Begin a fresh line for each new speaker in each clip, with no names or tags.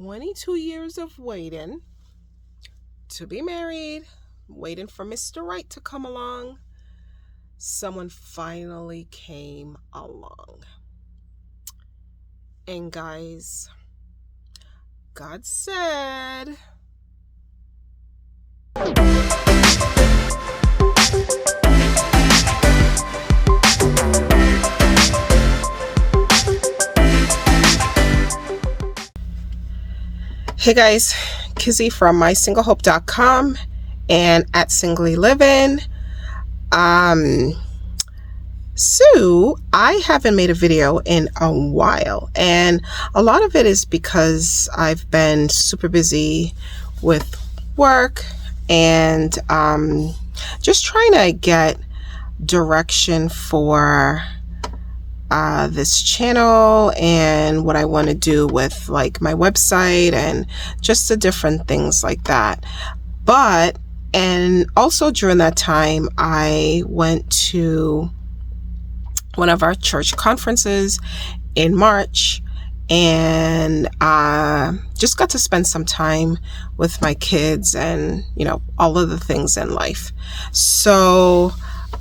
22 years of waiting to be married, waiting for Mr. Right to come along, someone finally came along. And guys, God said, hey guys, Kizzy from mysinglehope.com and at Singly Living. So I haven't made a video in a while, and a lot of it is because I've been super busy with work and just trying to get direction for this channel and what I want to do with like my website and just the different things like that. And also during that time, I went to one of our church conferences in March and just got to spend some time with my kids and, all of the things in life. So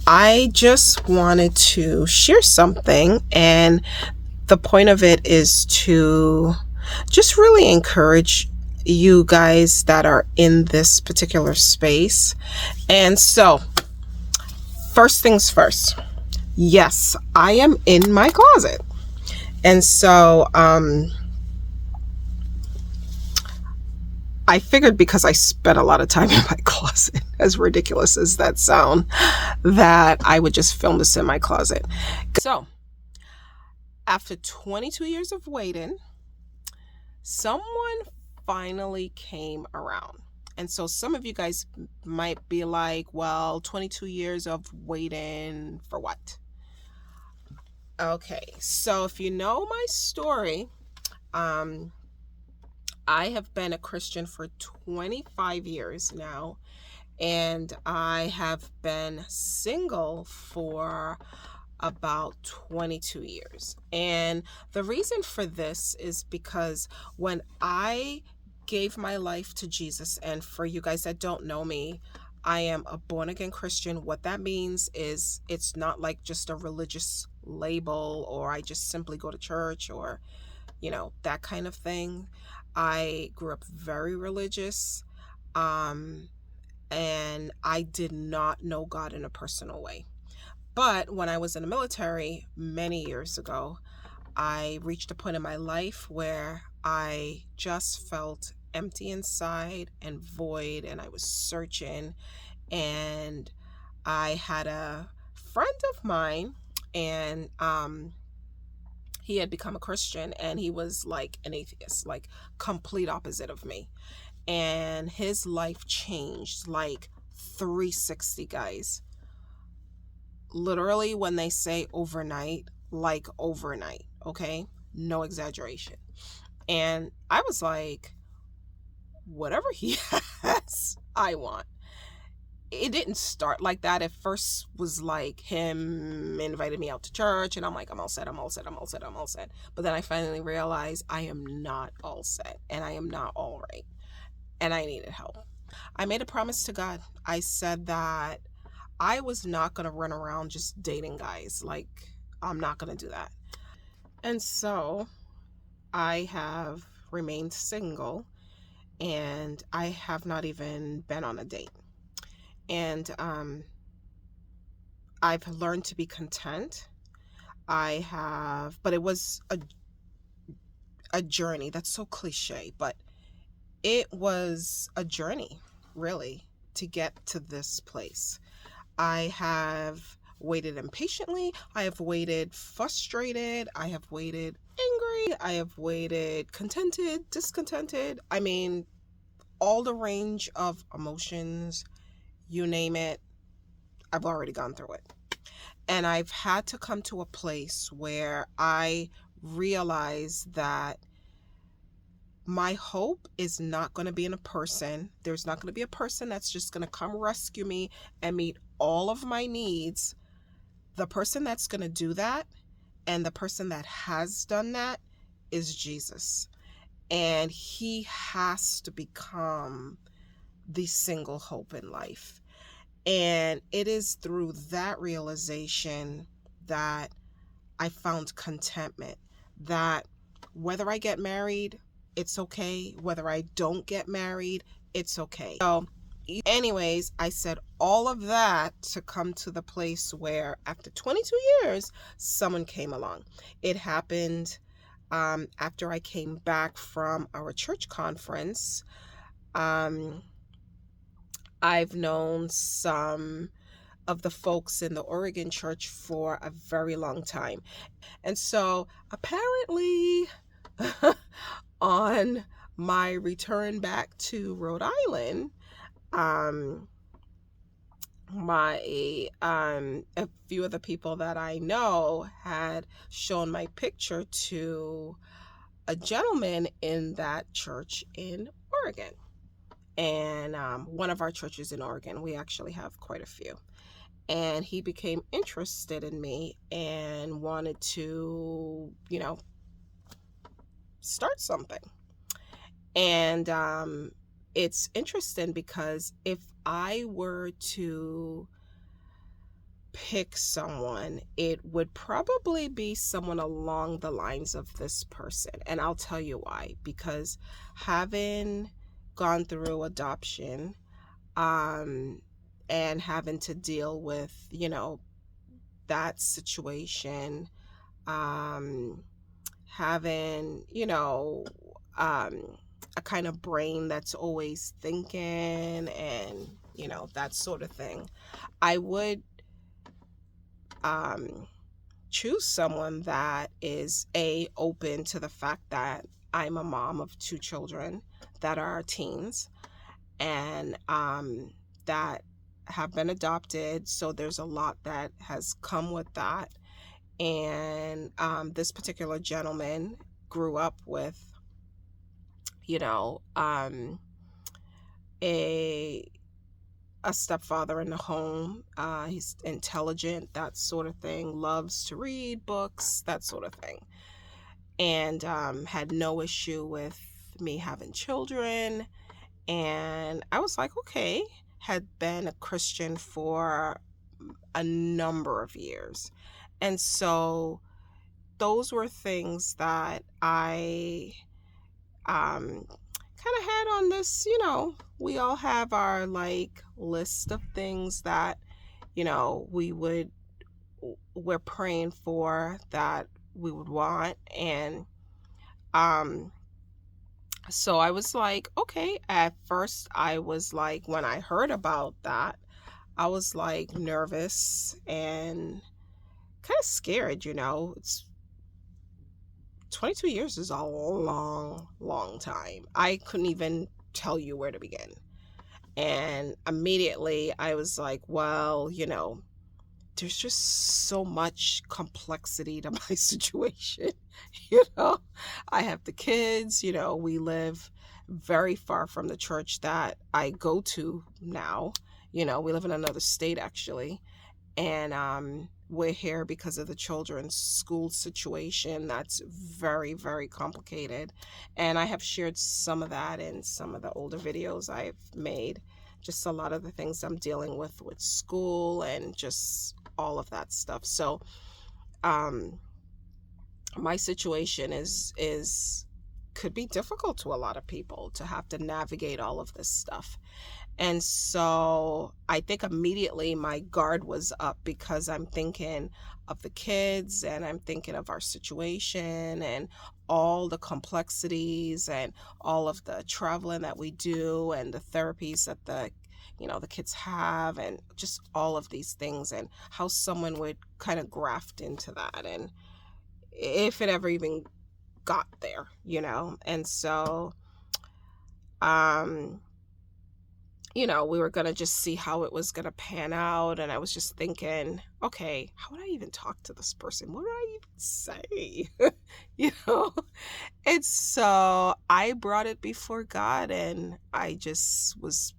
I just wanted to share something, and the point of it is to just really encourage you guys that are in this particular space. And so, first things first. Yes, I am in my closet. And so I figured, because I spent a lot of time in my closet, as ridiculous as that sound, that I would just film this in my closet. So after 22 years of waiting, someone finally came around. And so some of you guys might be like, well, 22 years of waiting for what? Okay, so if you know my story, I have been a Christian for 25 years now, and I have been single for about 22 years. And the reason for this is because when I gave my life to Jesus, and for you guys that don't know me, I am a born-again Christian. What that means is it's not like just a religious label, or I just simply go to church, or that kind of thing. I grew up very religious, and I did not know God in a personal way. But when I was in the military many years ago, I reached a point in my life where I just felt empty inside and void, and I was searching. And I had a friend of mine, and he had become a Christian, and he was like an atheist, like complete opposite of me. And his life changed like 360, guys. Literally, when they say overnight, like overnight, okay? No exaggeration. And I was like, whatever he has, I want. It didn't start like that. At first was like him invited me out to church, and I'm like, I'm all set. But then I finally realized I am not all set, and I am not all right, and I needed help. I made a promise to God. I said that I was not going to run around just dating guys. Like, I'm not going to do that. And so I have remained single, and I have not even been on a date. And I've learned to be content. But it was a journey. That's so cliche, but it was a journey, really, to get to this place. I have waited impatiently. I have waited frustrated. I have waited angry. I have waited contented, discontented. I mean, all the range of emotions, you name it, I've already gone through it. And I've had to come to a place where I realize that my hope is not going to be in a person. There's not going to be a person that's just going to come rescue me and meet all of my needs. The person that's going to do that, and the person that has done that, is Jesus. and he has to become the single hope in life. And it is through that realization that I found contentment, that whether I get married, it's okay. Whether I don't get married, it's okay. So anyways, I said all of that to come to the place where after 22 years, someone came along. It happened after I came back from our church conference. I've known some of the folks in the Oregon church for a very long time. And so apparently on my return back to Rhode Island, a few of the people that I know had shown my picture to a gentleman in that church in Oregon. And one of our churches in Oregon, we actually have quite a few. And he became interested in me and wanted to, start something. And it's interesting because if I were to pick someone, it would probably be someone along the lines of this person. And I'll tell you why. Because having gone through adoption, and having to deal with, that situation, having, a kind of brain that's always thinking and, that sort of thing, I would choose someone that is open to the fact that I'm a mom of 2 children that are teens, and that have been adopted. So there's a lot that has come with that. And this particular gentleman grew up with, a stepfather in the home. He's intelligent, that sort of thing, loves to read books, that sort of thing. And had no issue with me having children. And I was like, okay, had been a Christian for a number of years. And so those were things that I kind of had on this, we all have our like list of things that, we're praying for, that we would want. And so I was like, okay, at first I was like, when I heard about that, I was like nervous and kind of scared, It's 22 years is a long, long time. I couldn't even tell you where to begin. And immediately I was like, well, there's just so much complexity to my situation. I have the kids, we live very far from the church that I go to now. We live in another state actually. And we're here because of the children's school situation that's very, very complicated. And I have shared some of that in some of the older videos I've made, just a lot of the things I'm dealing with school and just all of that stuff. So my situation is could be difficult to a lot of people to have to navigate all of this stuff. And so I think immediately my guard was up, because I'm thinking of the kids and I'm thinking of our situation and all the complexities and all of the traveling that we do and the therapies that the kids have, and just all of these things, and how someone would kind of graft into that, and if it ever even got there. And so we were going to just see how it was going to pan out. And I was just thinking, okay, how would I even talk to this person? What would I even say? And so I brought it before God, and I just was,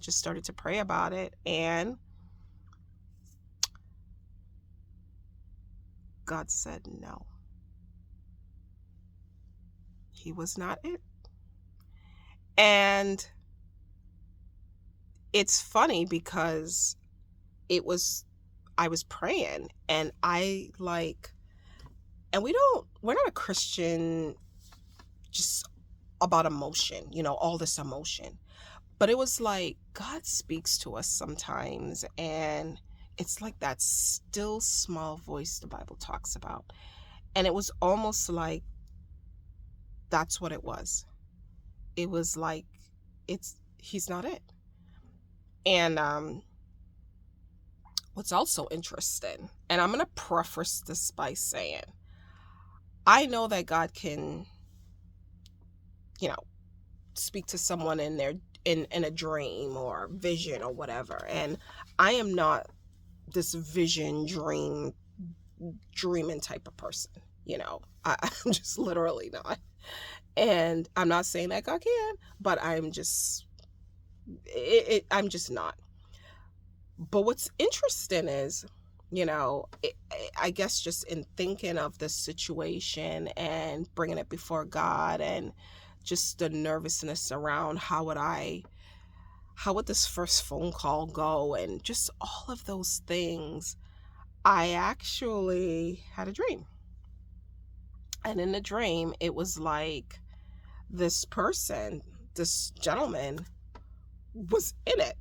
just started to pray about it. And God said no. He was not it. And it's funny because I was praying and and we're not a Christian just about emotion, all this emotion. But it was like God speaks to us sometimes, and it's like that still small voice the Bible talks about. And it was almost like that's what it was. It was like he's not it. And what's also interesting, and I'm going to preface this by saying, I know that God can, speak to someone in a dream or vision or whatever. And I am not this vision dreaming type of person. I'm just literally not. And I'm not saying that God can, but I'm just not. But what's interesting is, I guess just in thinking of the situation and bringing it before God, and just the nervousness around how would this first phone call go, and just all of those things, I actually had a dream. And in the dream, it was like this gentleman was in it.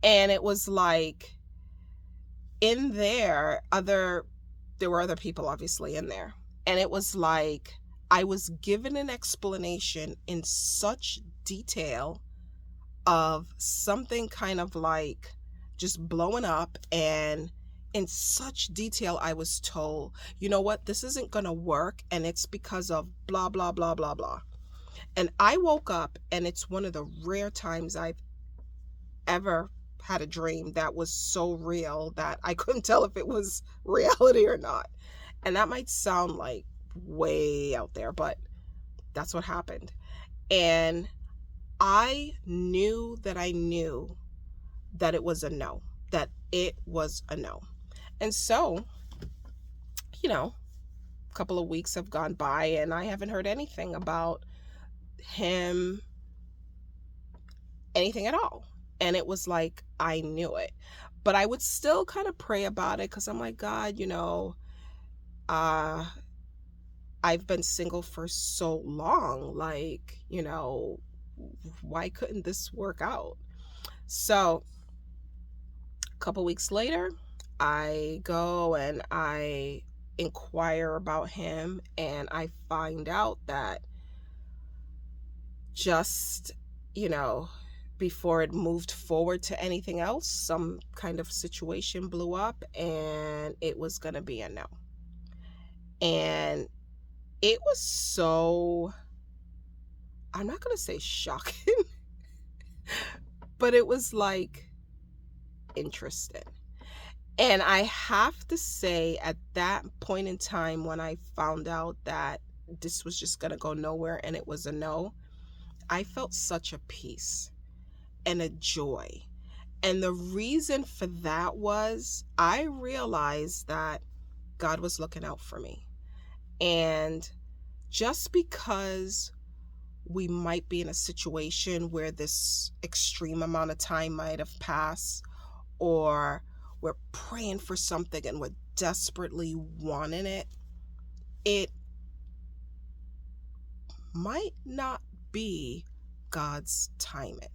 And it was like there were other people obviously in there. And it was like I was given an explanation in such detail of something kind of like just blowing up, and in such detail I was told, you know what, this isn't gonna work, and it's because of blah blah blah blah blah. And I woke up, and it's one of the rare times I've ever had a dream that was so real that I couldn't tell if it was reality or not. And that might sound like way out there, but that's what happened. And I knew that it was a no, that it was a no. And so, a couple of weeks have gone by, and I haven't heard anything about him, anything at all. And it was like, I knew it. But I would still kind of pray about it, because I'm like, God, I've been single for so long. Like, why couldn't this work out? So a couple weeks later, I go and I inquire about him, and I find out that just, before it moved forward to anything else, some kind of situation blew up, and it was going to be a no. And it was so, I'm not going to say shocking, but it was like interesting. And I have to say, at that point in time, when I found out that this was just going to go nowhere and it was a no, I felt such a peace and a joy. And the reason for that was I realized that God was looking out for me. And just because we might be in a situation where this extreme amount of time might have passed, or we're praying for something and we're desperately wanting it, it might not be God's timing.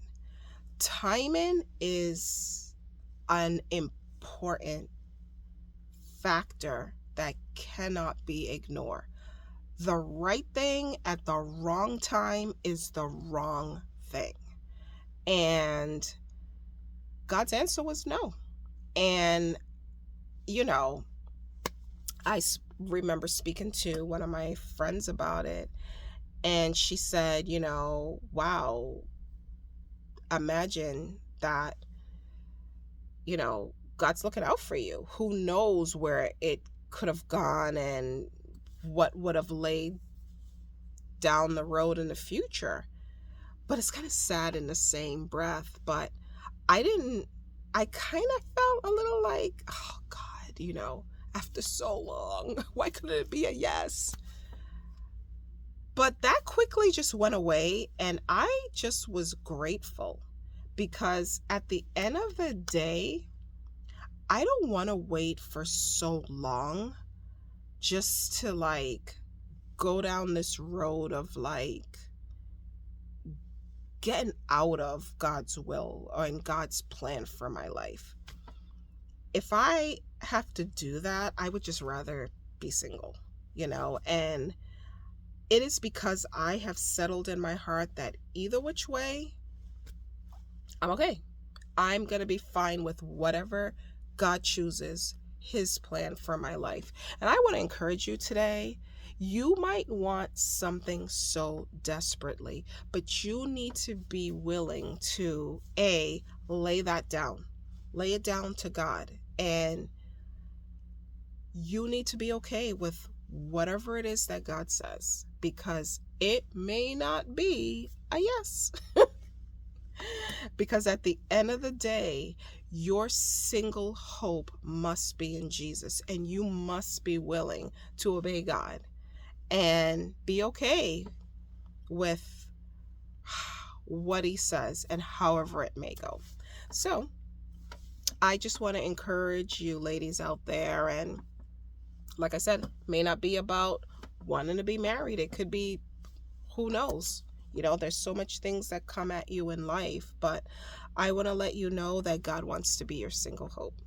Timing is an important factor that cannot be ignored. The right thing at the wrong time is the wrong thing. And God's answer was no. And, I remember speaking to one of my friends about it, and she said, wow, imagine that, God's looking out for you. Who knows where it could have gone and what would have laid down the road in the future. But it's kind of sad in the same breath. But I kind of felt a little like, oh God, after so long, why couldn't it be a yes? But that quickly just went away, and I just was grateful because at the end of the day, I don't want to wait for so long just to like go down this road of like getting out of God's will or in God's plan for my life. If I have to do that, I would just rather be single, and it is because I have settled in my heart that either which way, I'm okay. I'm going to be fine with whatever God chooses, his plan for my life. And I want to encourage you today. You might want something so desperately, but you need to be willing to lay that down. Lay it down to God. And you need to be okay with whatever it is that God says, because it may not be a yes. Because at the end of the day, your single hope must be in Jesus, and you must be willing to obey God and be okay with what he says and however it may go. So I just want to encourage you ladies out there, and like I said, may not be about wanting to be married. It could be, who knows? There's so much things that come at you in life, but I want to let you know that God wants to be your single hope.